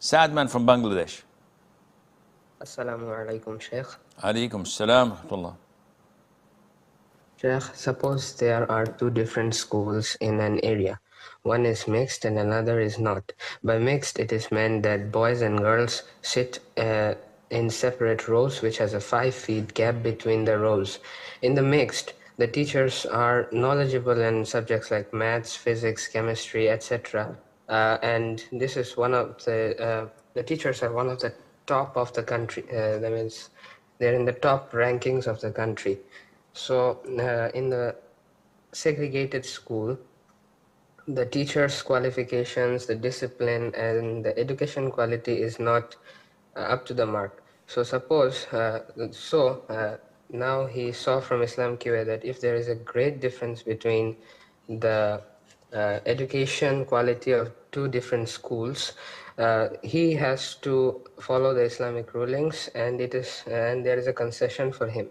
Sadman from Bangladesh. Assalamu alaikum, Sheikh. Alaikum salam wa rahmatullah. Sheikh, suppose there are two different schools in an area. One is mixed and another is not. By mixed, it is meant that boys and girls sit in separate rows, which has a 5 feet gap between the rows. In the mixed, the teachers are knowledgeable in subjects like maths, physics, chemistry, etc. And this is one of the teachers are one of the top of the country. That means they're in the top rankings of the country. So in the segregated school, the teachers' qualifications, the discipline, and the education quality is not up to the mark. So suppose, now he saw from Islam QA that if there is a great difference between the education quality of two different schools, he has to follow the Islamic rulings, and there is a concession for him.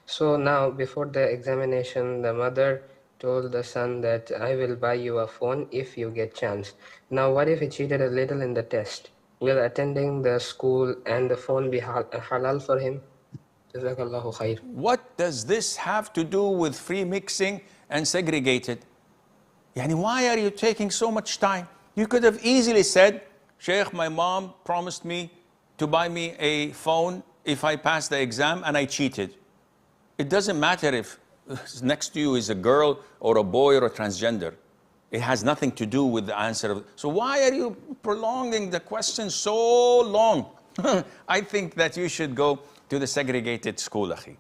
So now, before the examination, the mother told the son that I will buy you a phone if you get chance. Now, what if he cheated a little in the test? Will attending the school and the phone be halal for him? Jazakallahu khair. What does this have to do with free mixing and segregated? Yani, why are you taking so much time? You could have easily said, Sheikh, my mom promised me to buy me a phone if I pass the exam and I cheated. It doesn't matter if next to you is a girl or a boy or a transgender. It has nothing to do with the answer. So why are you prolonging the question so long? I think that you should go to the segregated school, akhi.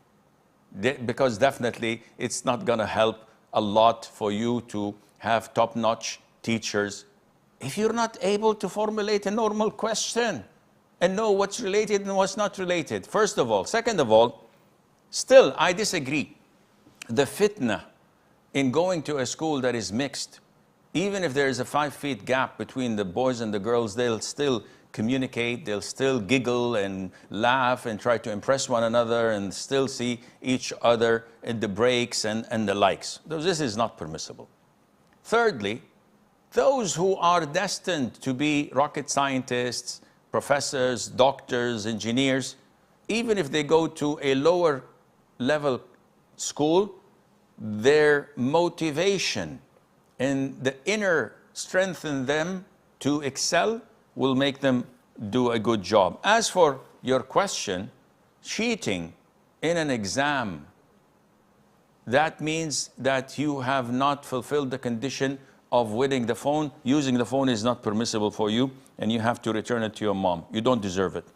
Because definitely it's not going to help a lot for you to have top-notch teachers if you're not able to formulate a normal question and know what's related and what's not related. First of all. Second of all, still, I disagree. The fitna in going to a school that is mixed, even if there is a 5 feet gap between the boys and the girls, they'll still communicate, they'll still giggle and laugh and try to impress one another and still see each other in the breaks and the likes. This is not permissible. Thirdly, those who are destined to be rocket scientists, professors, doctors, engineers, even if they go to a lower level school, their motivation and the inner strength in them to excel will make them do a good job. As for your question, cheating in an exam, that means that you have not fulfilled the condition of winning the phone. Using the phone is not permissible for you, and you have to return it to your mom. You don't deserve it.